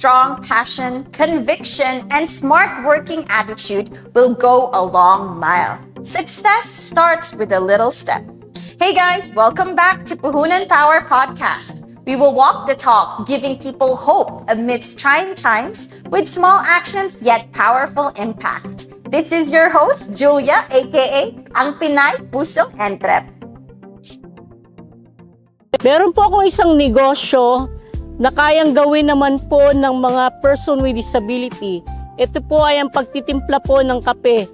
strong passion, conviction, and smart working attitude will go a long mile. Success starts with a little step. Hey guys, welcome back to Puhunan Power Podcast. We will walk the talk, giving people hope amidst trying times with small actions yet powerful impact. This is your host, Julia, aka Ang Pinay Pusong Entrep. Meron po akong isang negosyo na kayang gawin naman po ng mga person with disability. Ito po ay ang pagtitimpla po ng kape.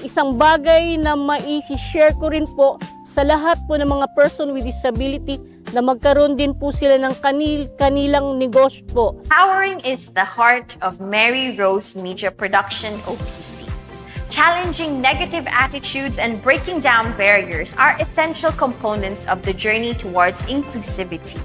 Isang bagay na mai-share ko rin po sa lahat po ng mga person with disability na magkaroon din po sila ng kanilang negosyo po. Powering is the heart of Mary Rose Media Production OPC. Challenging negative attitudes and breaking down barriers are essential components of the journey towards inclusivity.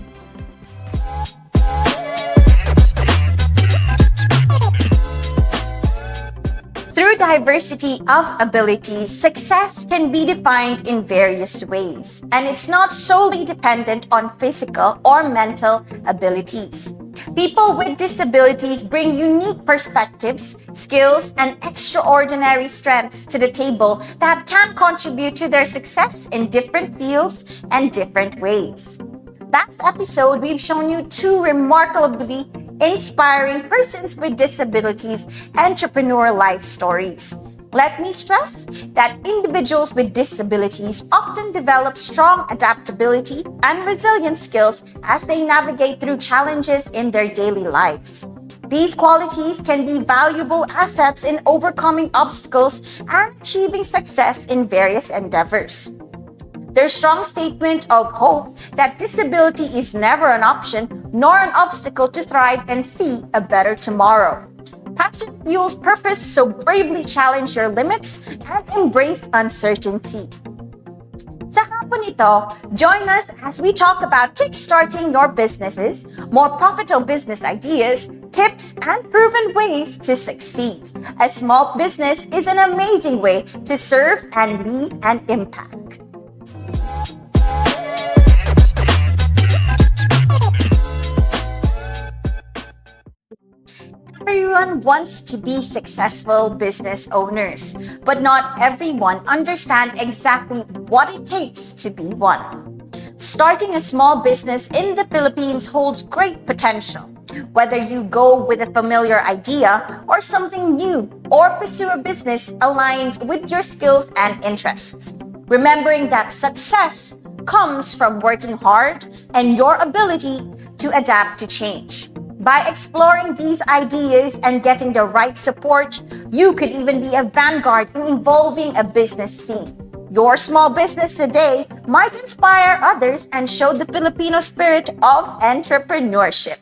Through diversity of abilities, success can be defined in various ways, and it's not solely dependent on physical or mental abilities. People with disabilities bring unique perspectives, skills, and extraordinary strengths to the table that can contribute to their success in different fields and different ways. Last episode, we've shown you two remarkably inspiring persons with disabilities entrepreneur life stories. Let me stress that individuals with disabilities often develop strong adaptability and resilience skills as they navigate through challenges in their daily lives. These qualities can be valuable assets in overcoming obstacles and achieving success in various endeavors. Their strong statement of hope that disability is never an option nor an obstacle to thrive and see a better tomorrow. Passion fuels purpose, so bravely challenge your limits and embrace uncertainty. Sa hapon ito, join us as we talk about kickstarting your businesses, more profitable business ideas, tips, and proven ways to succeed. A small business is an amazing way to serve and leave an impact. Everyone wants to be successful business owners, but not everyone understands exactly what it takes to be one. Starting a small business in the Philippines holds great potential. Whether you go with a familiar idea or something new, or pursue a business aligned with your skills and interests, remembering that success comes from working hard and your ability to adapt to change. By exploring these ideas and getting the right support, you could even be a vanguard in involving a business scene. Your small business today might inspire others and show the Filipino spirit of entrepreneurship.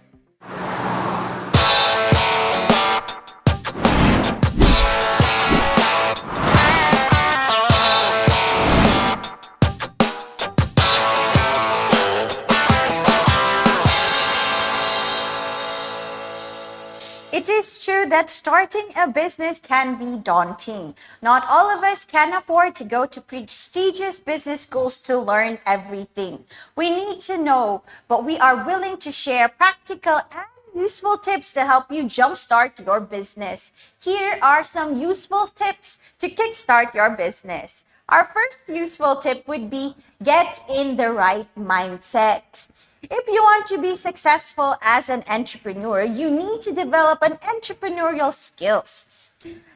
It is true that starting a business can be daunting. Not all of us can afford to go to prestigious business schools to learn everything we need to know, but we are willing to share practical and useful tips to help you jumpstart your business. Here are some useful tips to kickstart your business. Our first useful tip would be get in the right mindset. If you want to be successful as an entrepreneur, you need to develop an entrepreneurial skills.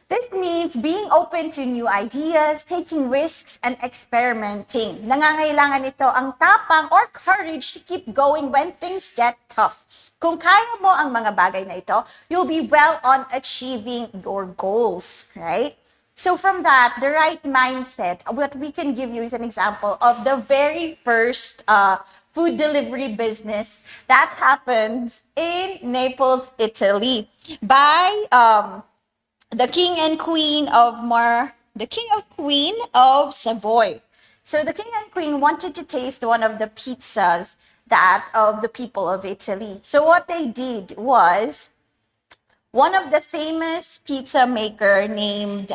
This means being open to new ideas, taking risks, and experimenting. Nangangailangan ito ang tapang or courage to keep going when things get tough. Kung kaya mo ang mga bagay na ito, you'll be well on achieving your goals, right? So from that, the right mindset, what we can give you is an example of the very first food delivery business that happened in Naples, Italy by the king and queen of Savoy. So the king and queen wanted to taste one of the pizzas that of the people of Italy. So what they did was one of the famous pizza maker named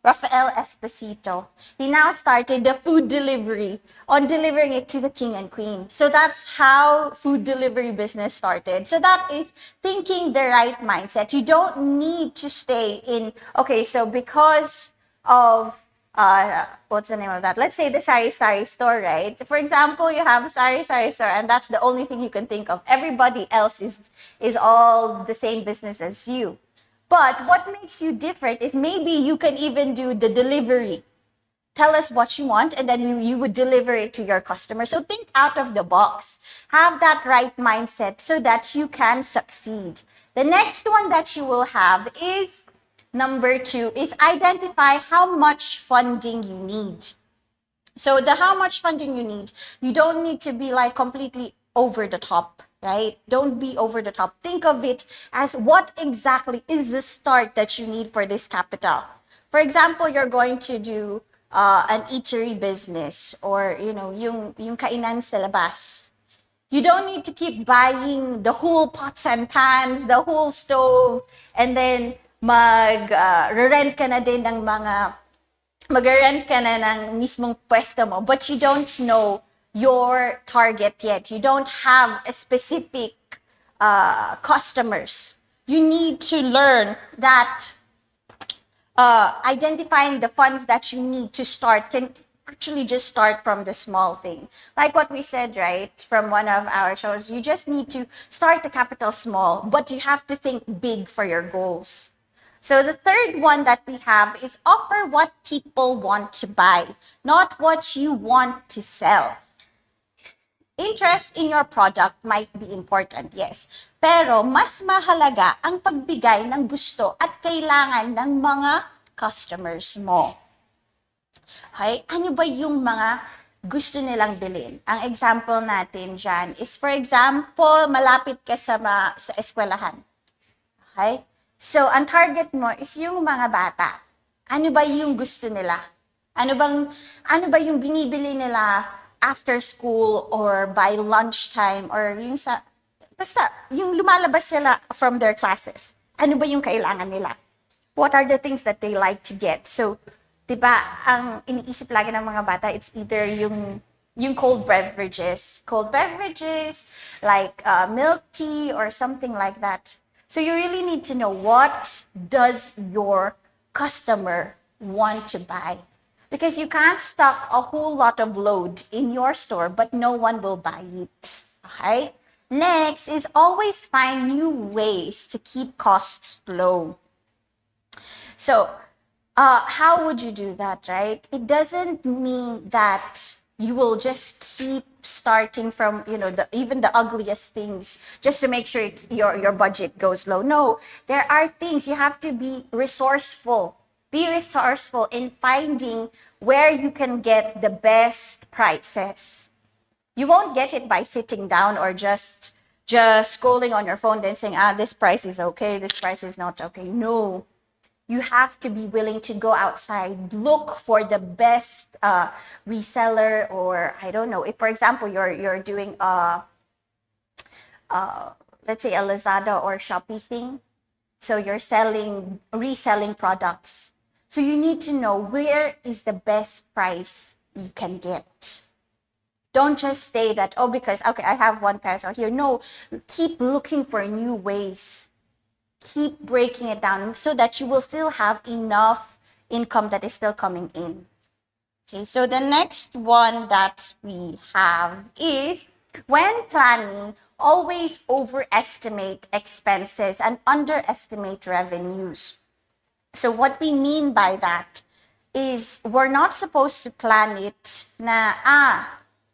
Rafael Esposito. He now started the food delivery on delivering it to the king and queen. So that's how food delivery business started. So that is thinking the right mindset. You don't need to stay in, okay, so because of what's the name of that? Let's say the sari sari store, right? For example, you have a sari sari store, and that's the only thing you can think of. Everybody else is all the same business as you. But what makes you different is maybe you can even do the delivery. Tell us what you want, and then you would deliver it to your customer. So think out of the box. Have that right mindset so that you can succeed. The next one that you will have is number 2 is identify how much funding you need. So the how much funding you need, you don't need to be like completely over the top, right? Don't be over the top. Think of it as what exactly is the start that you need for this capital. For example, you're going to do an eatery business, or yung kainan sa labas. You don't need to keep buying the whole pots and pans, the whole stove, and then rent ka na din ng mag-rent ka na ng mismong pwesto mo, but you don't know your target yet. You don't have a specific customers. You need to learn that identifying the funds that you need to start can actually just start from the small thing. Like what we said, right, from one of our shows, you just need to start the capital small, but you have to think big for your goals. So the third one that we have is offer what people want to buy, not what you want to sell. Interest in your product might be important, yes. Pero mas mahalaga ang pagbigay ng gusto at kailangan ng mga customers mo. Okay? Ano ba yung mga gusto nilang bilhin? Ang example natin dyan is, for example, malapit ka sa eskwelahan. Okay? So, ang target mo is yung mga bata. Ano ba yung gusto nila? Ano ba yung binibili nila after school or by lunchtime, or basta yung lumalabas sila from their classes? Ano ba yung kailangan nila? What are the things that they like to get? So, diba, ang iniisip lagi ng mga bata, it's either yung cold beverages, like milk tea or something like that. So you really need to know, what does your customer want to buy? Because you can't stock a whole lot of load in your store, but no one will buy it. Okay? Next is always find new ways to keep costs low. So, how would you do that, right? It doesn't mean that you will just keep starting from, even the ugliest things just to make sure your budget goes low. No, there are things you have to be resourceful. Be resourceful in finding where you can get the best prices. You won't get it by sitting down or just scrolling on your phone and saying, this price is okay, this price is not okay. No. You have to be willing to go outside, look for the best reseller, or I don't know. If, for example, you're doing let's say a Lazada or Shopee thing, so you're reselling products. So you need to know where is the best price you can get. Don't just say that, because, okay, I have 1 peso here. No, keep looking for new ways. Keep breaking it down so that you will still have enough income that is still coming in. Okay, so the next one that we have is, when planning, always overestimate expenses and underestimate revenues. So what we mean by that is, we're not supposed to plan it na,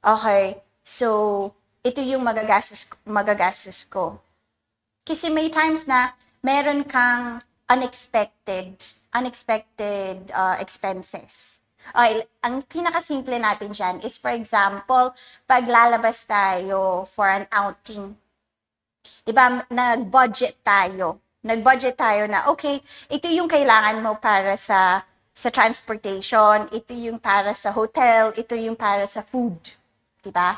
okay, so ito yung magagastos ko. Kasi may times na meron kang unexpected expenses. Okay, ang pinakasimple natin dyan is, for example, pag lalabas tayo for an outing. Diba, nag-budget tayo na, okay, ito yung kailangan mo para sa transportation, ito yung para sa hotel, ito yung para sa food. Diba?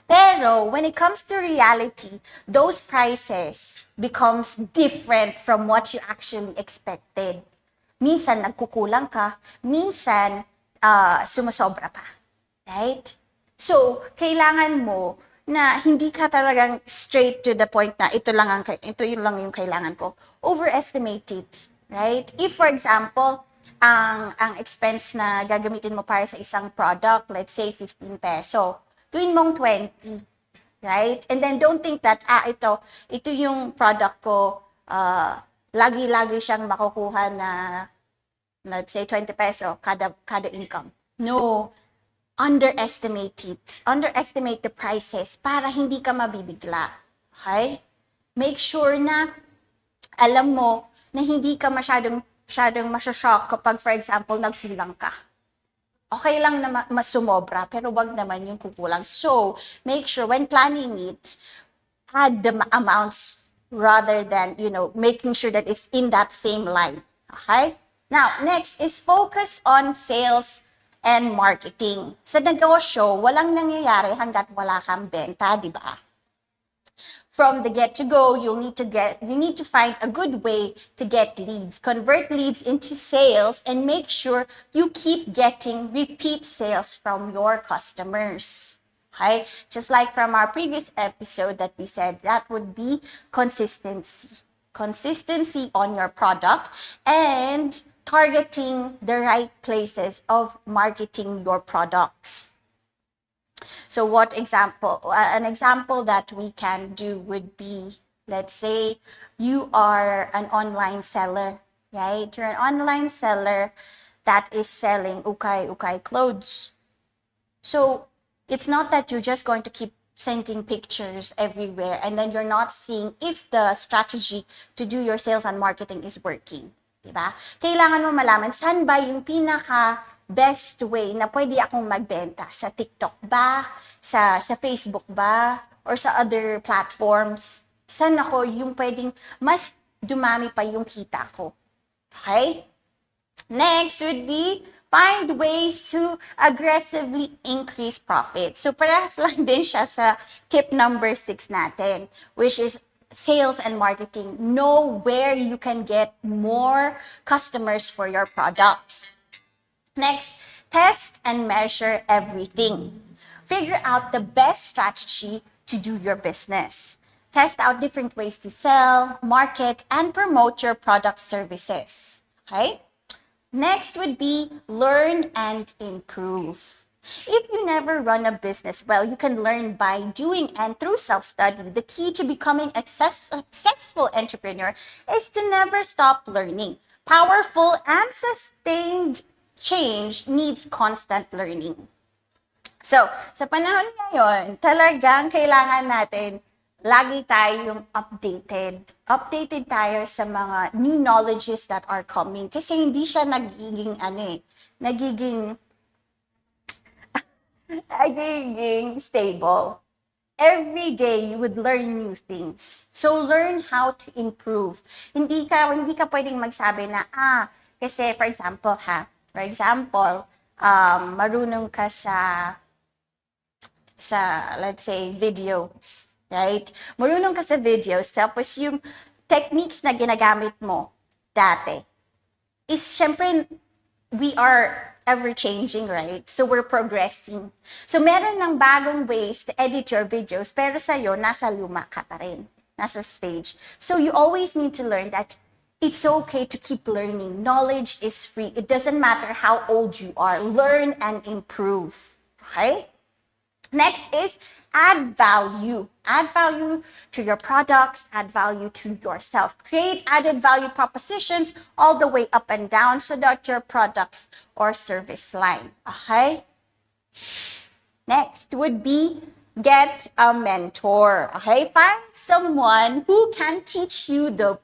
Pero when it comes to reality, those prices becomes different from what you actually expected. Minsan nagkukulang ka, minsan sumusobra pa. Right? So, kailangan mo na hindi ka talagang straight to the point na ito yun lang yung kailangan ko. Overestimate it. Right? If, for example, ang expense na gagamitin mo para sa isang product, let's say 15 peso, gawin mong 20. Right? And then don't think that, ito yung product ko, lagi-lagi siyang makukuha na, let's say, 20 peso kada income. No. Underestimate it. Underestimate the prices para hindi ka mabibigla. Okay? Make sure na alam mo na hindi ka masyadong masya-shock kapag, for example, nagkulang ka. Okay lang na masumobra, pero wag naman yung kukulang. So, make sure when planning it, add the amounts rather than, making sure that it's in that same line. Okay? Now, next is focus on sales and marketing. Sa negosyo, walang nangyayari hanggat wala kang benta, di ba? From the get-to-go, you need to find a good way to get leads. Convert leads into sales and make sure you keep getting repeat sales from your customers. Okay? Just like from our previous episode that we said, that would be consistency. Consistency on your product and targeting the right places of marketing your products. So an example that we can do would be, let's say you are an online seller, right? You're an online seller that is selling ukay clothes. So it's not that you're just going to keep sending pictures everywhere and then you're not seeing if the strategy to do your sales and marketing is working. Diba? Kailangan mo malaman saan ba yung pinaka best way na pwede akong magbenta. Sa TikTok ba? Sa Facebook ba? Or sa other platforms? Saan ako yung pwedeng mas dumami pa yung kita ko? Okay? Next would be find ways to aggressively increase profit. So parehas lang din siya sa tip number 6 natin, which is sales and marketing. Know where you can get more customers for your products. Next, test and measure everything. Figure out the best strategy to do your business. Test out different ways to sell, market, and promote your product services. Okay? Next would be learn and improve. If you never run a business well, you can learn by doing and through self-study. The key to becoming a successful entrepreneur is to never stop learning. Powerful and sustained change needs constant learning. So, sa panahon ngayon, talagang kailangan natin lagi tayong updated. Updated tayo sa mga new knowledges that are coming. Kasi hindi siya nagiging stable. Every day you would learn new things. So learn how to improve. Hindi ka pwedeng magsabi na kasi for example marunong ka sa let's say videos, right? Marunong ka sa videos tapos yung techniques na ginagamit mo dati is syempre we are ever-changing, right? So, we're progressing. So, meron ng bagong ways to edit your videos, pero sa'yo, nasa luma ka pa rin. Nasa stage. So, you always need to learn that it's okay to keep learning. Knowledge is free. It doesn't matter how old you are. Learn and improve. Okay? Next is add value. Add value to your products, add value to yourself. Create added value propositions all the way up and down so that your products or service line. Okay? Next would be get a mentor. Okay? Find someone who can teach you the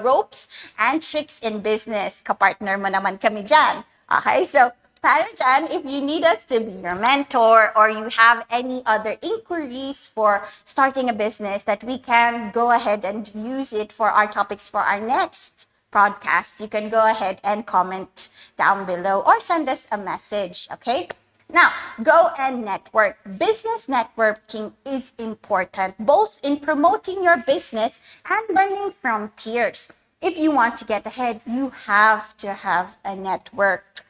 ropes and tricks in business. Kapartner mo naman kami dyan. Okay? So, para dyan, if you need us to be your mentor or you have any other inquiries for starting a business that we can go ahead and use it for our topics for our next podcast, you can go ahead and comment down below or send us a message, okay? Now, go and network. Business networking is important, both in promoting your business and learning from peers. if you want to get ahead, you have to have a network.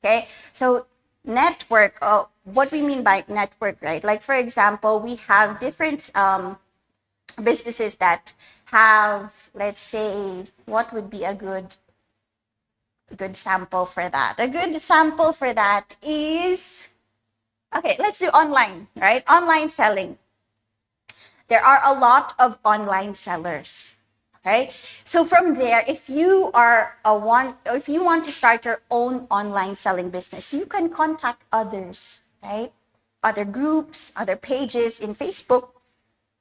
Okay, so network, what we mean by network, right? Like, for example, we have different businesses that have, let's say, what would be a good sample for that? A good sample for that is, okay, let's do online, right? Online selling. There are a lot of online sellers. Okay, so from there, if you want to start your own online selling business, you can contact others, right? Other groups, other pages in Facebook,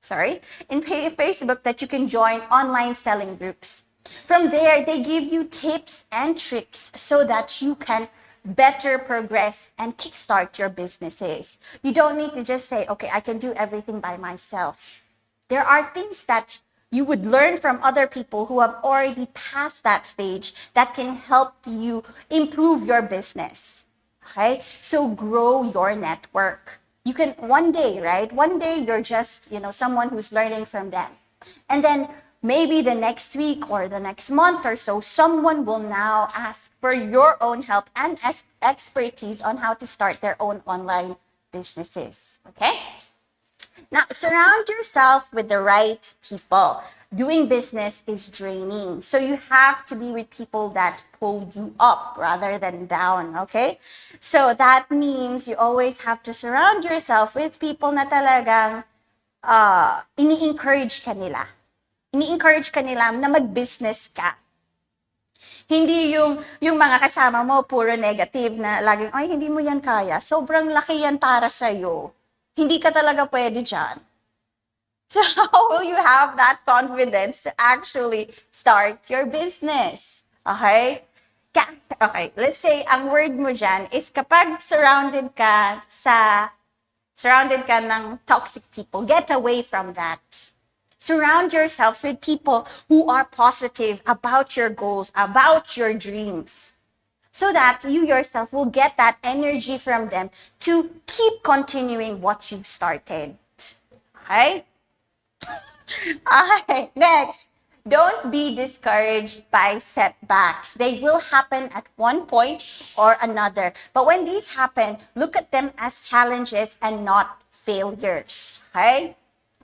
Facebook that you can join online selling groups. From there, they give you tips and tricks so that you can better progress and kickstart your businesses. You don't need to just say, okay, I can do everything by myself. There are things that you would learn from other people who have already passed that stage that can help you improve your business. Okay? So grow your network. You can one day, right? One day you're just, someone who's learning from them. And then maybe the next week or the next month or so, someone will now ask for your own help and expertise on how to start their own online businesses. Okay? Now, surround yourself with the right people. Doing business is draining. So you have to be with people that pull you up rather than down, okay? So that means you always have to surround yourself with people na talagang ini-encourage ka nila. Ini-encourage ka nila na mag-business ka. Hindi yung mga kasama mo puro negative na laging, ay, hindi mo yan kaya. Sobrang laki yan para sa'yo. Hindi ka talaga pwede dyan. So how will you have that confidence to actually start your business? Okay? Okay, let's say ang word mo dyan is kapag surrounded ka ng toxic people, get away from that. Surround yourselves with people who are positive about your goals, about your dreams, so that you yourself will get that energy from them to keep continuing what you've started. Okay? Okay, next. Don't be discouraged by setbacks. They will happen at one point or another. But when these happen, look at them as challenges and not failures. Okay?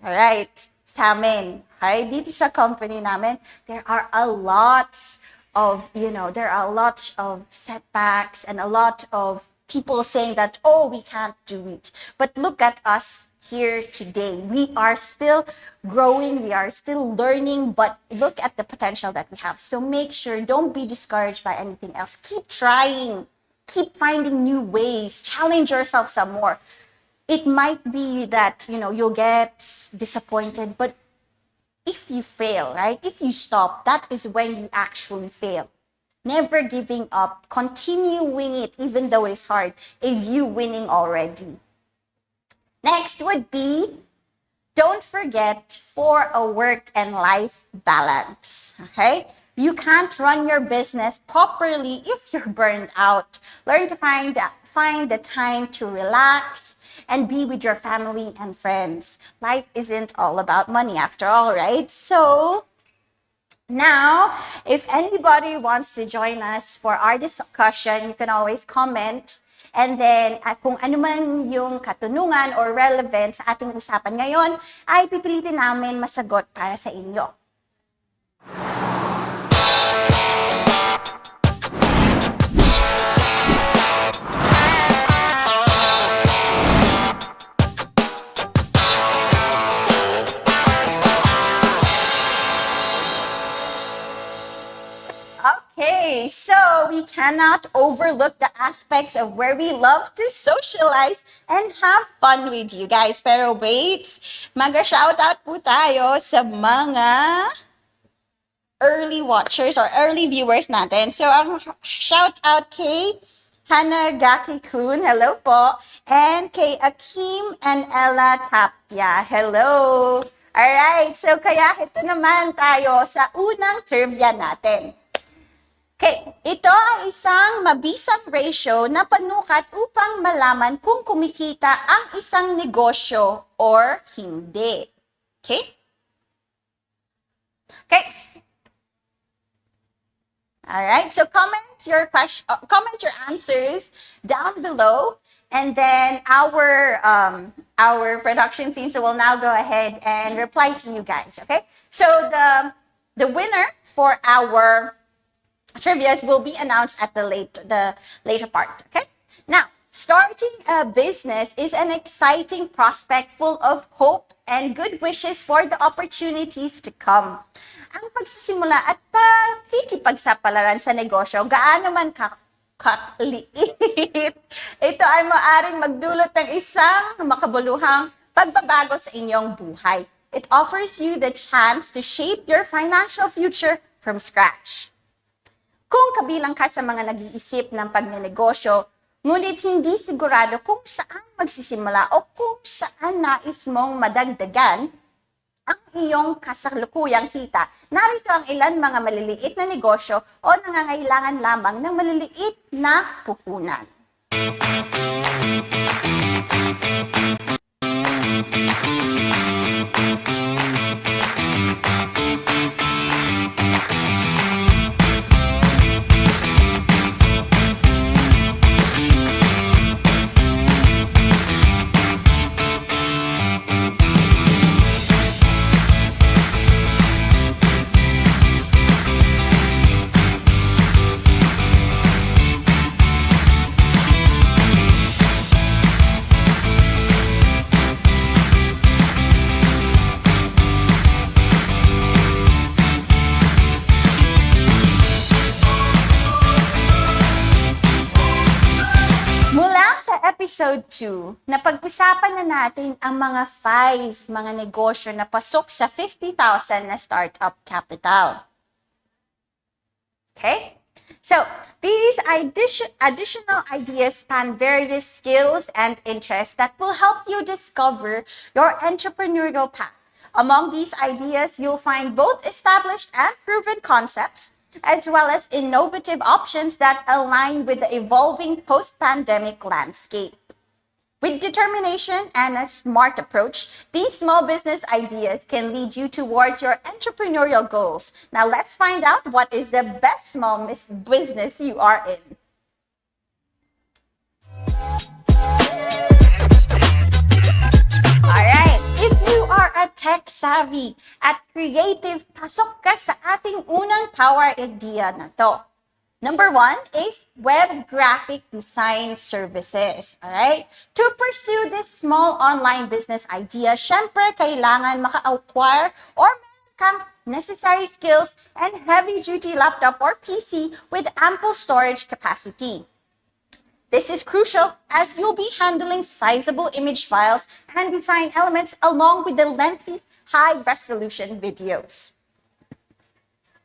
All right. Sa amin, okay? Dito sa company namin, there are a lot of setbacks and a lot of people saying that, oh, we can't do it. But look at us here today. We are still growing, we are still learning, but look at the potential that we have. So make sure, don't be discouraged by anything else. Keep trying, keep finding new ways, challenge yourself some more. It might be that, you'll get disappointed, but if you fail, right? If you stop, that is when you actually fail. Never giving up, continuing it, even though it's hard, is you winning already. Next would be, don't forget for a work and life balance, okay? You can't run your business properly if you're burned out. Learn to find the time to relax and be with your family and friends. Life isn't all about money after all, right? So now, if anybody wants to join us for our discussion, you can always comment. And then, kung ano man yung katanungan or relevant sa ating usapan ngayon, ay pipilitin namin masagot para sa inyo. Okay, so we cannot overlook the aspects of where we love to socialize and have fun with you guys. Pero wait, mag-shoutout po tayo sa mga early watchers or early viewers natin. So, ang shoutout kay Hanagaki-kun, hello po, and kay Akim and Ella Tapia, hello. Alright, so kaya ito naman tayo sa unang trivia natin. Okay, ito ay isang mabisang ratio na panukat upang malaman kung kumikita ang isang negosyo or hindi. Okay? Okay. All right, so comment your answers down below, and then our production team will now go ahead and reply to you guys. Okay, so the winner for our trivias will be announced at the later part. Okay, now starting a business is an exciting prospect full of hope and good wishes for the opportunities to come. Ang pagsisimula at pakikipagsapalaran sa negosyo, gaano man kaliit, ito ay maaring magdulot ng isang makabuluhang pagbabago sa inyong buhay. It offers you the chance to shape your financial future from scratch. Kung kabilang ka sa mga nag-iisip ng pagnenegosyo, ngunit hindi sigurado kung saan magsisimula o kung saan nais mong madagdagan ang iyong kasalukuyang kita, narito ang ilan mga maliliit na negosyo o nangangailangan lamang ng maliliit na puhunan. Episode 2, napag-usapan na natin ang mga 5 mga negosyo na pasok sa 50,000 na startup capital. Okay? So, these additional ideas span various skills and interests that will help you discover your entrepreneurial path. Among these ideas, you'll find both established and proven concepts, as well as innovative options that align with the evolving post-pandemic landscape. With determination and a smart approach, these small business ideas can lead you towards your entrepreneurial goals. Now let's find out what is the best small business you are in. Alright, if you are a tech-savvy at creative, pasok ka sa ating unang power idea na to. Number 1 is web graphic design services. Alright? To pursue this small online business idea, syempre kailangan maka-acquire or meron kang necessary skills and heavy-duty laptop or PC with ample storage capacity. This is crucial as you'll be handling sizable image files and design elements along with the lengthy high-resolution videos.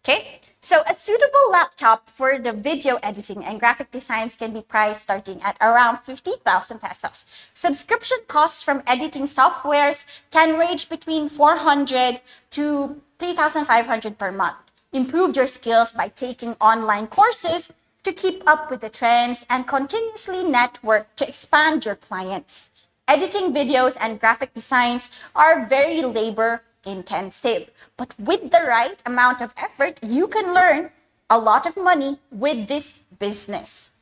Okay? So a suitable laptop for the video editing and graphic designs can be priced starting at around 50,000 pesos. Subscription costs from editing softwares can range between 400 to 3,500 per month. Improve your skills by taking online courses to keep up with the trends and continuously network to expand your clients. Editing videos and graphic designs are very labor-intensive, but with the right amount of effort, you can learn a lot of money with this business.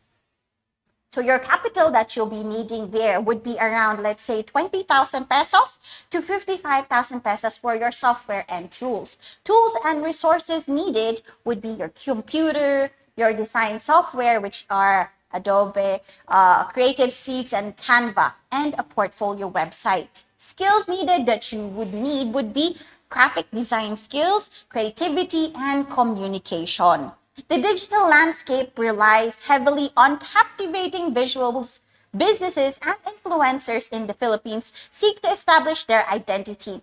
So your capital that you'll be needing there would be around, let's say, 20,000 pesos to 55,000 pesos for your software and tools. Tools and resources needed would be your computer, your design software, which are Adobe, Creative Suites, and Canva, and a portfolio website. Skills needed that you would need would be graphic design skills, creativity, and communication. The digital landscape relies heavily on captivating visuals. Businesses and influencers in the Philippines seek to establish their identity,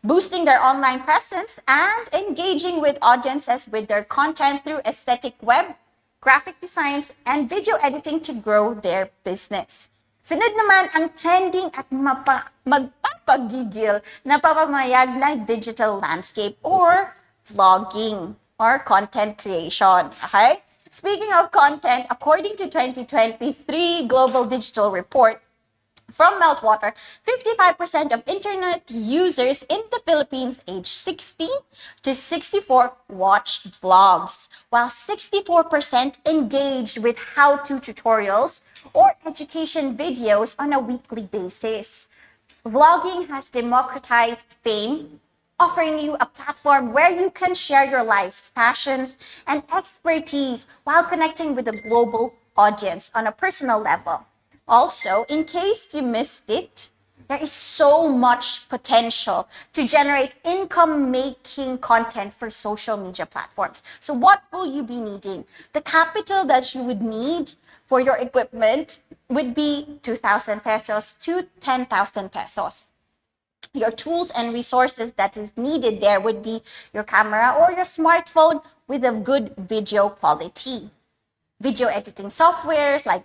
boosting their online presence and engaging with audiences with their content through aesthetic web, graphic designs, and video editing to grow their business. Sunod naman ang trending at magpapagigil na papamayag ng digital landscape or vlogging or content creation. Okay? Speaking of content, according to 2023 Global Digital Report, From Meltwater, 55% of internet users in the Philippines aged 16 to 64 watched vlogs, while 64% engaged with how-to tutorials or education videos on a weekly basis. Vlogging has democratized fame, offering you a platform where you can share your life's passions and expertise while connecting with a global audience on a personal level. Also, in case you missed it, there is so much potential to generate income-making content for social media platforms. So what will you be needing? The capital that you would need for your equipment would be 2,000 pesos to 10,000 pesos. Your tools and resources that is needed there would be your camera or your smartphone with a good video quality. Video editing softwares like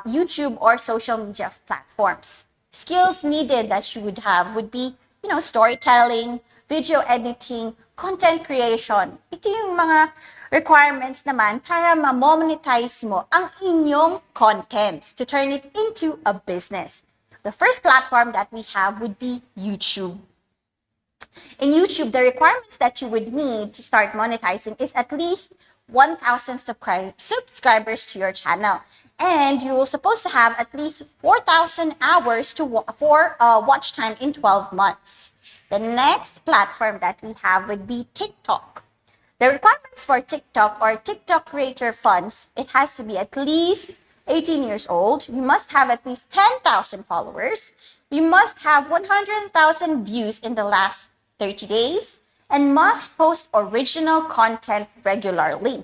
YouTube or social media platforms. Skills needed that you would have would be, storytelling, video editing, content creation. Ito yung mga requirements naman para ma-monetize mo ang inyong contents to turn it into a business. The first platform that we have would be YouTube. In YouTube, the requirements that you would need to start monetizing is at least 1,000 subscribers to your channel. And you will supposed to have at least 4,000 hours for watch time in 12 months. The next platform that we have would be TikTok. The requirements for TikTok or TikTok creator funds, it has to be at least 18 years old. You must have at least 10,000 followers. You must have 100,000 views in the last 30 days and must post original content regularly.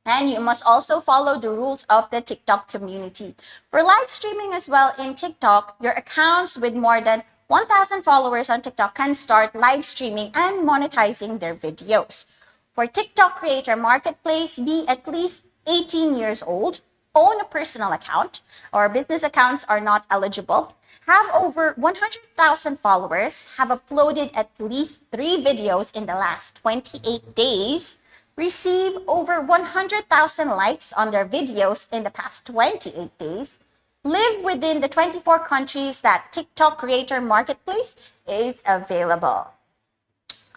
And you must also follow the rules of the TikTok community. For live streaming as well in TikTok, your accounts with more than 1,000 followers on TikTok can start live streaming and monetizing their videos. For TikTok Creator Marketplace, be at least 18 years old, own a personal account, or business accounts are not eligible, have over 100,000 followers, have uploaded at least 3 videos in the last 28 days, receive over 100,000 likes on their videos in the past 28 days, live within the 24 countries that TikTok Creator Marketplace is available.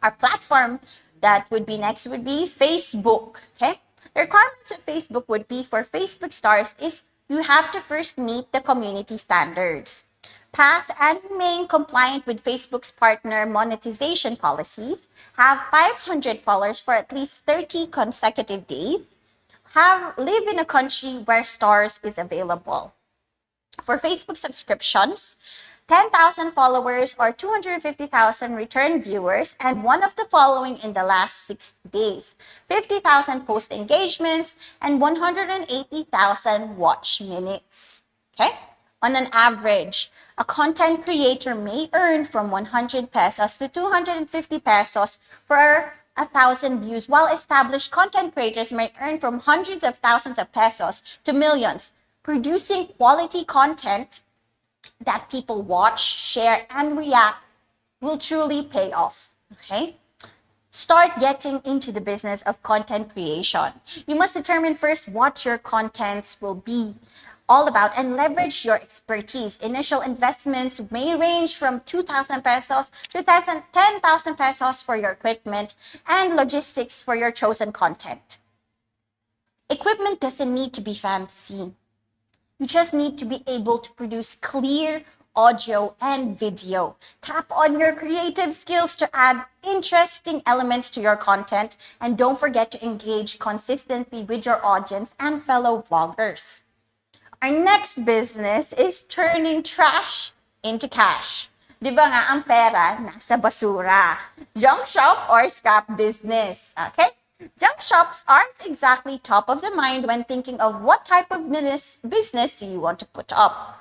Our platform that would be next would be Facebook, okay? The requirements of Facebook would be for Facebook stars is you have to first meet the community standards, pass and remain compliant with Facebook's partner monetization policies, have 500 followers for at least 30 consecutive days, live in a country where stars is available. For Facebook subscriptions, 10,000 followers or 250,000 return viewers and one of the following in the last 6 days, 50,000 post engagements and 180,000 watch minutes. Okay? On an average, a content creator may earn from 100 pesos to 250 pesos for 1,000 views, while established content creators may earn from hundreds of thousands of pesos to millions. Producing quality content that people watch, share, and react will truly pay off, okay? Start getting into the business of content creation. You must determine first what your contents will be all about and leverage your expertise. Initial investments may range from 2,000 pesos to 10,000 pesos for your equipment and logistics for your chosen content. Equipment doesn't need to be fancy. You just need to be able to produce clear audio and video. Tap on your creative skills to add interesting elements to your content, and don't forget to engage consistently with your audience and fellow vloggers. Our next business is turning trash into cash. Di ba nga ang pera nasa basura? Junk shop or scrap business, okay? Junk shops aren't exactly top of the mind when thinking of what type of business do you want to put up.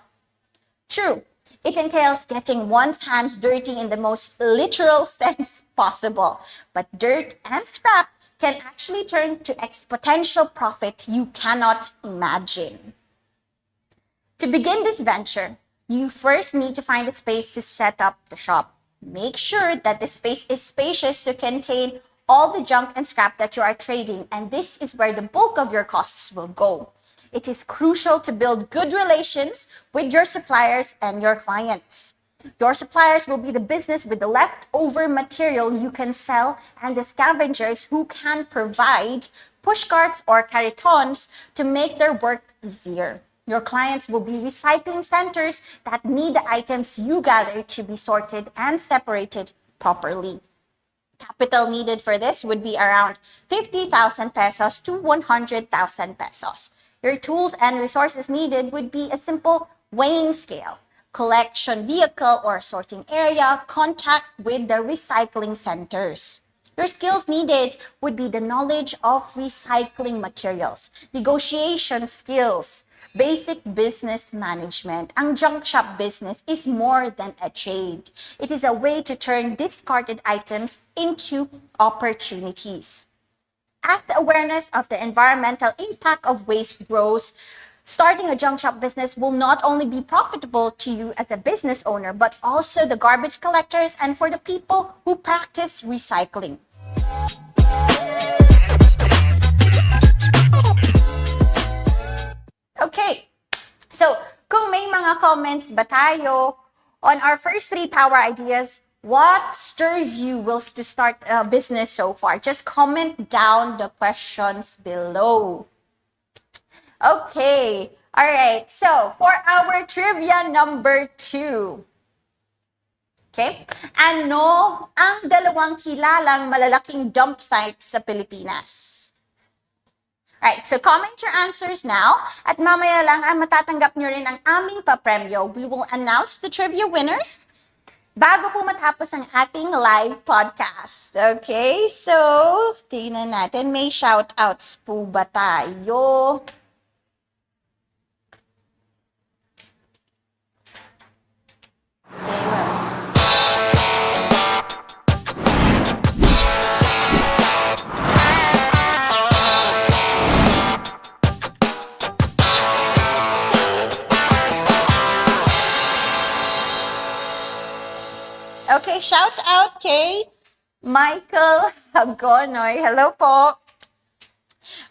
True, it entails getting one's hands dirty in the most literal sense possible, but dirt and scrap can actually turn to exponential profit you cannot imagine. To begin this venture, you first need to find a space to set up the shop. Make sure that the space is spacious to contain all the junk and scrap that you are trading, and this is where the bulk of your costs will go. It is crucial to build good relations with your suppliers and your clients. Your suppliers will be the business with the leftover material you can sell and the scavengers who can provide pushcarts or cartons to make their work easier. Your clients will be recycling centers that need the items you gather to be sorted and separated properly. Capital needed for this would be around 50,000 pesos to 100,000 pesos. Your tools and resources needed would be a simple weighing scale, collection vehicle or sorting area, contact with the recycling centers. Your skills needed would be the knowledge of recycling materials, negotiation skills, basic business management. Ang junk shop business is more than a trade. It is a way to turn discarded items into opportunities. As the awareness of the environmental impact of waste grows, starting a junk shop business will not only be profitable to you as a business owner, but also the garbage collectors and for the people who practice recycling. Okay, so kung may mga comments ba tayo on our first 3 power ideas, what stirs you wills to start a business so far? Just comment down the questions below. Okay, all right. So for our trivia number 2. Okay, ano ang dalawang kilalang malalaking dump sites sa Pilipinas? Alright, so comment your answers now. At mamaya lang ay matatanggap nyo rin ang aming papremyo. We will announce the trivia winners bago po matapos ang ating live podcast. Okay, so tingnan natin. May shoutouts po ba tayo? Okay, well. Okay, shout out kay Michael Hagonoy. Hello po.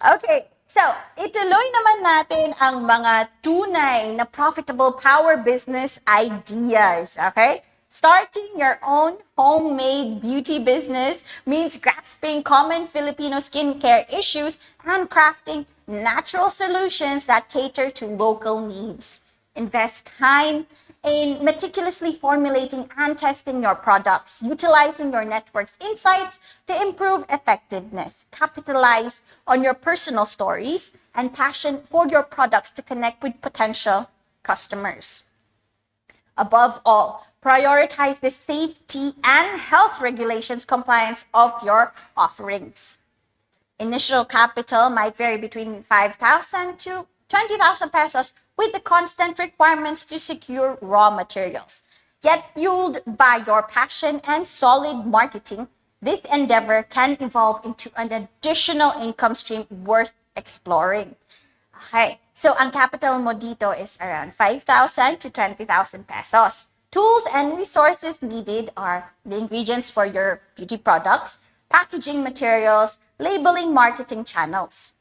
Okay, so ituloy naman natin ang mga tunay na profitable power business ideas. Okay? Starting your own homemade beauty business means grasping common Filipino skincare issues and crafting natural solutions that cater to local needs. Invest time in meticulously formulating and testing your products, utilizing your network's insights to improve effectiveness, capitalize on your personal stories and passion for your products to connect with potential customers. Above all, prioritize the safety and health regulations compliance of your offerings. Initial capital might vary between 5,000 to 20,000 pesos with the constant requirements to secure raw materials. Yet fueled by your passion and solid marketing, this endeavor can evolve into an additional income stream worth exploring. Okay, so ang capital mo dito is around 5,000 to 20,000 pesos. Tools and resources needed are the ingredients for your beauty products, packaging materials, labeling, marketing channels.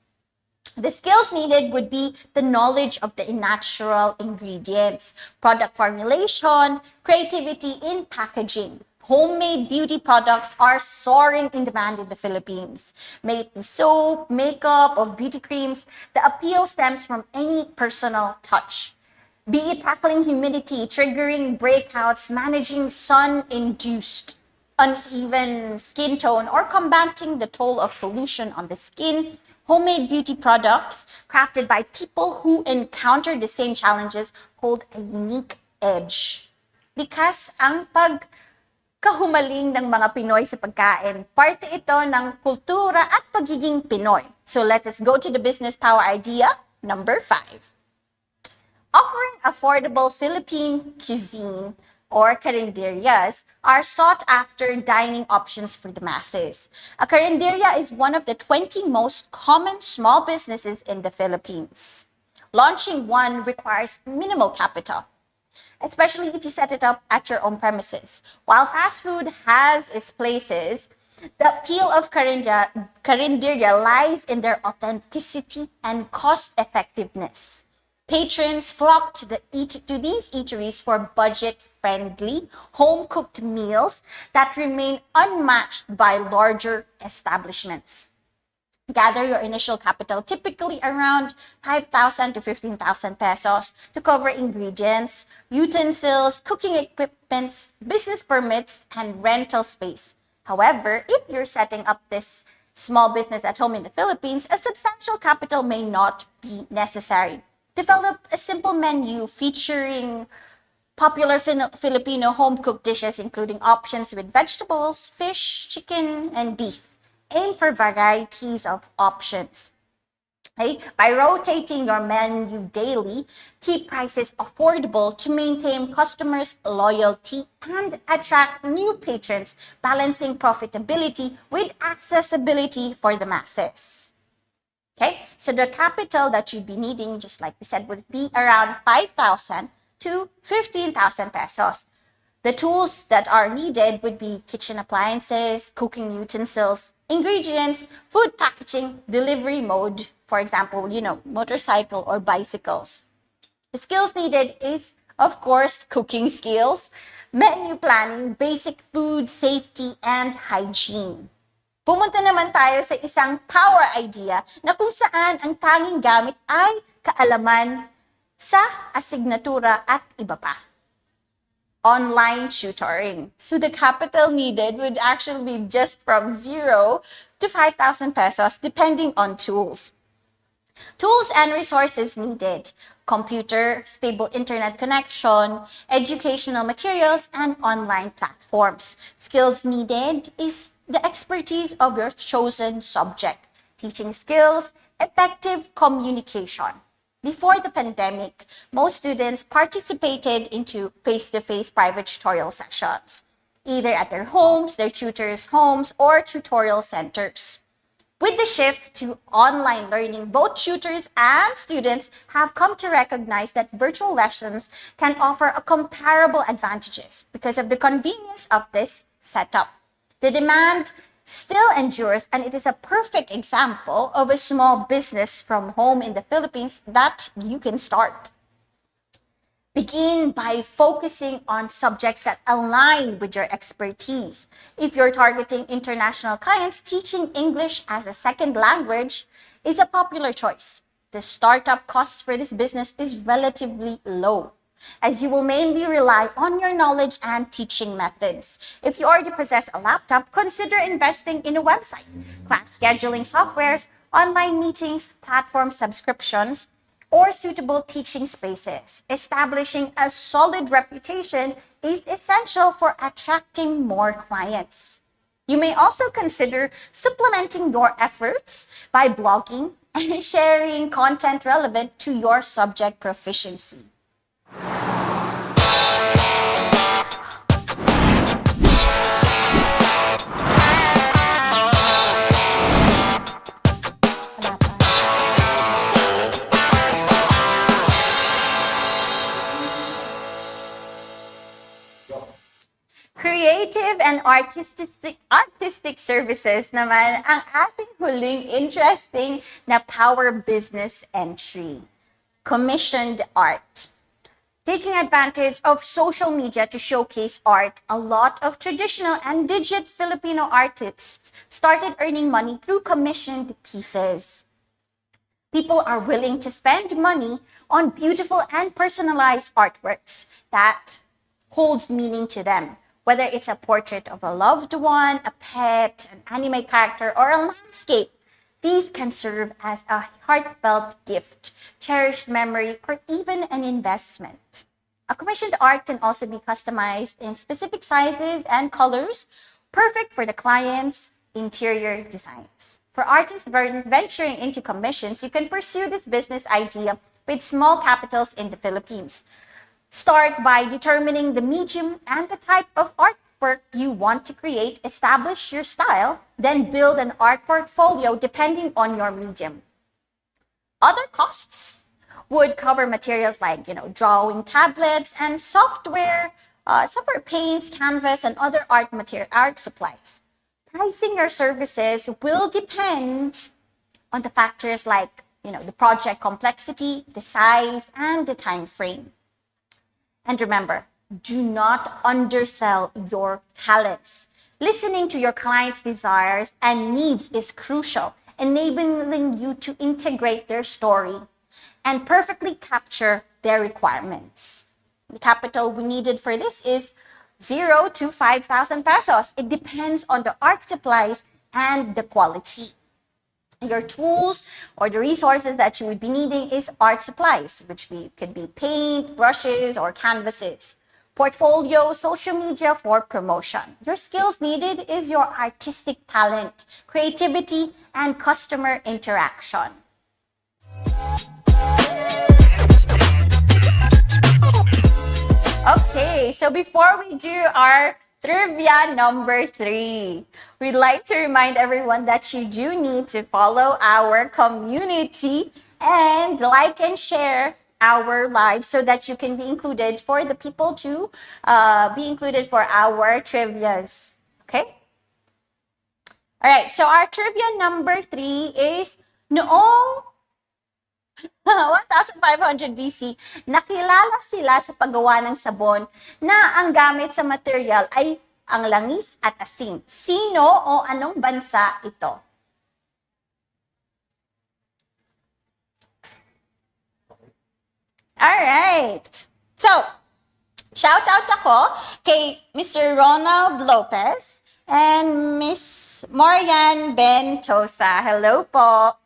The skills needed would be the knowledge of the natural ingredients, product formulation, creativity in packaging. Homemade beauty products are soaring in demand in the Philippines. May it be soap, makeup, or beauty creams, the appeal stems from any personal touch. Be it tackling humidity, triggering breakouts, managing sun-induced uneven skin tone, or combating the toll of pollution on the skin, homemade beauty products crafted by people who encounter the same challenges hold a unique edge. Because ang pagkahumaling ng mga Pinoy sa pagkain, parte ito ng kultura at pagiging Pinoy. So let us go to the business power idea number 5. Offering affordable Philippine cuisine or carinderias are sought-after dining options for the masses. A carinderia is one of the 20 most common small businesses in the Philippines. Launching one requires minimal capital, especially if you set it up at your own premises. While fast food has its places, The appeal of Carinderia lies in their authenticity and cost effectiveness. Patrons flock to these eateries for budget-friendly, home-cooked meals that remain unmatched by larger establishments. Gather your initial capital, typically around 5,000 to 15,000 pesos, to cover ingredients, utensils, cooking equipments, business permits, and rental space. However, if you're setting up this small business at home in the Philippines, a substantial capital may not be necessary. Develop a simple menu featuring popular Filipino home-cooked dishes, including options with vegetables, fish, chicken, and beef. Aim for varieties of options. Okay? By rotating your menu daily, keep prices affordable to maintain customers' loyalty and attract new patrons, balancing profitability with accessibility for the masses. Okay, so the capital that you'd be needing, just like we said, would be around 5,000 to 15,000 pesos. The tools that are needed would be kitchen appliances, cooking utensils, ingredients, food packaging, delivery mode, for example, motorcycle or bicycles. The skills needed is, of course, cooking skills, menu planning, basic food safety, and hygiene. Pumunta naman tayo sa isang power idea na kung saan ang tanging gamit ay kaalaman sa asignatura at iba pa. Online tutoring. So the capital needed would actually be just from 0 to 5,000 pesos depending on tools. Tools and resources needed: computer, stable internet connection, educational materials, and online platforms. Skills needed is the expertise of your chosen subject, teaching skills, effective communication. Before the pandemic, most students participated into face-to-face private tutorial sessions, either at their homes, their tutors' homes, or tutorial centers. With the shift to online learning, both tutors and students have come to recognize that virtual lessons can offer a comparable advantages because of the convenience of this setup. The demand still endures, and it is a perfect example of a small business from home in the Philippines that you can start. Begin by focusing on subjects that align with your expertise. If you're targeting international clients, teaching English as a second language is a popular choice. The startup cost for this business is relatively low, as you will mainly rely on your knowledge and teaching methods. If you already possess a laptop, consider investing in a website, class scheduling softwares, online meetings, platform subscriptions, or suitable teaching spaces. Establishing a solid reputation is essential for attracting more clients. You may also consider supplementing your efforts by blogging and sharing content relevant to your subject proficiency. Creative and artistic services naman ang ating huling interesting na power business entry. Commissioned art. Taking advantage of social media to showcase art, a lot of traditional and digit Filipino artists started earning money through commissioned pieces. People are willing to spend money on beautiful and personalized artworks that holds meaning to them. Whether it's a portrait of a loved one, a pet, an anime character, or a landscape, these can serve as a heartfelt gift, cherished memory, or even an investment. A commissioned art can also be customized in specific sizes and colors, perfect for the client's interior designs. For artists venturing into commissions, you can pursue this business idea with small capitals in the Philippines. Start by determining the medium and the type of artwork you want to create, establish your style, then build an art portfolio depending on your medium. Other costs would cover materials like, drawing tablets and software paints, canvas, and other art supplies. pricing your services will depend on the factors like, the project complexity, the size, and the time frame. And remember, do not undersell your talents. Listening to your clients' desires and needs is crucial, enabling you to integrate their story and perfectly capture their requirements. The capital we needed for this is 0 to 5,000 pesos. It depends on the art supplies and the quality. Your tools or the resources that you would be needing is art supplies, which could be paint, brushes, or canvases. Portfolio, social media for promotion. Your skills needed is your artistic talent, creativity, and customer interaction. Okay, so before we do our trivia number 3, we'd like to remind everyone that you do need to follow our community and like and share our live so that you can be included for the people to be included for our trivias. Okay? All right, so our trivia number 3 is noong 1500 BC, nakilala sila sa paggawa ng sabon na ang gamit sa material ay ang langis at asin. Sino o anong bansa ito? Alright. So, shout out ako kay Mr. Ronald Lopez and Miss Marian Bentosa. Hello po.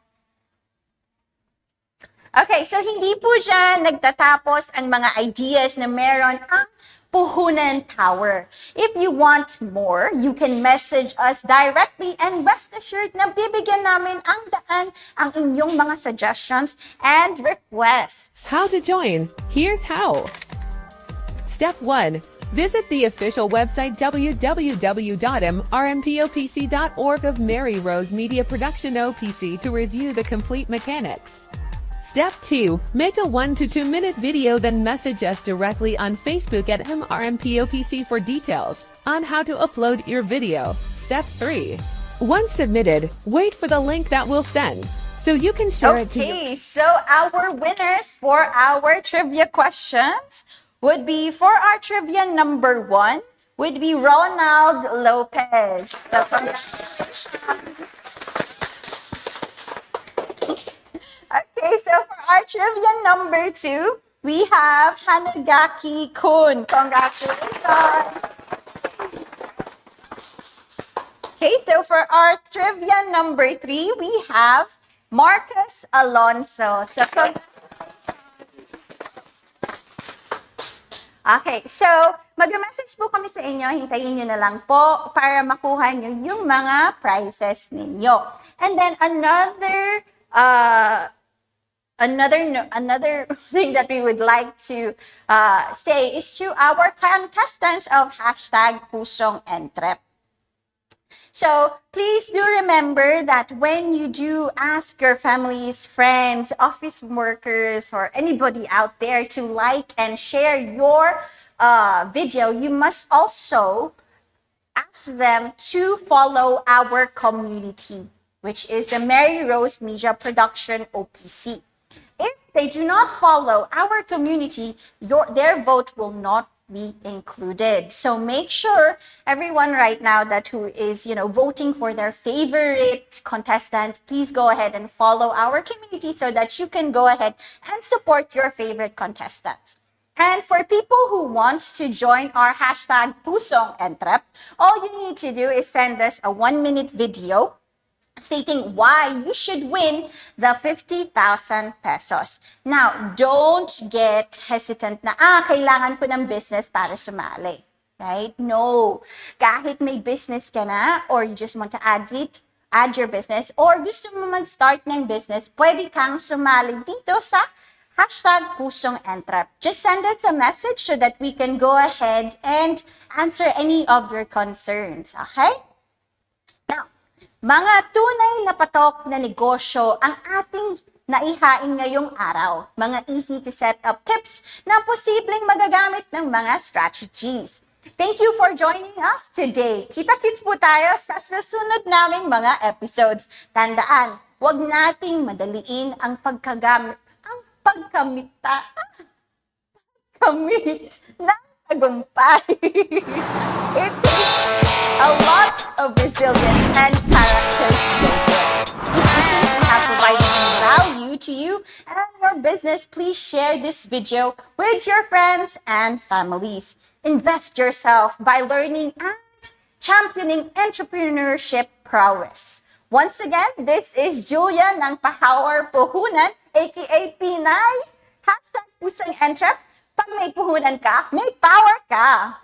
Okay, so hindi po dyan nagtatapos ang mga ideas na meron ang Puhunan Tower. If you want more, you can message us directly and rest assured na bibigyan namin ang daan ang inyong mga suggestions and requests. How to join? Here's how. Step 1. Visit the official website www.mrmpopc.org of Mary Rose Media Production OPC to review the complete mechanics. Step 2. Make a 1 to 2 minute video, then message us directly on Facebook at MRMPOPC for details on how to upload your video. Step 3. Once submitted, wait for the link that we'll send so you can share it to your... Okay, so our winners for our trivia questions would be, for our trivia number 1, would be Ronald Lopez. So okay, so for our trivia number 2, we have Hanagaki Kun. Congratulations! Okay, so for our trivia number 3, we have Marcus Alonso. So okay, so mag-message po kami sa inyo. Hintayin nyo na lang po para makuha nyo yung mga prizes ninyo. And then another thing that we would like to say is to our contestants of #PusongEntrep. So please do remember that when you do ask your families, friends, office workers, or anybody out there to like and share your video, you must also ask them to follow our community, which is the Mary Rose Media Production OPC. If they do not follow our community, their vote will not be included. So make sure everyone right now who is, voting for their favorite contestant, please go ahead and follow our community so that you can go ahead and support your favorite contestants. And for people who wants to join our #PusongEntrep, all you need to do is send us a 1-minute video stating why you should win the 50,000 pesos. Now, don't get hesitant na, kailangan ko ng business para sumali. Right? No. Kahit may business ka na, or you just want to add your business, or gusto mo mag-start ng business, pwede kang sumali dito sa #PusongEntrep. Just send us a message so that we can go ahead and answer any of your concerns. Okay? Mga tunay na patok na negosyo ang ating naihain ngayong araw. Mga easy to set up tips na posibleng magagamit ng mga strategies. Thank you for joining us today. Kita-kits po tayo sa susunod naming mga episodes. Tandaan, huwag nating madaliin ang pagkamit ng tagumpay. It takes a lot of resilience and character to get there. If you think we have provided some value to you and your business, please share this video with your friends and families. Invest yourself by learning and championing entrepreneurship prowess. Once again, this is Julia ng Power Puhunan, aka Pinay. #Pusang Entrep. Pag may puhunan ka, may power ka.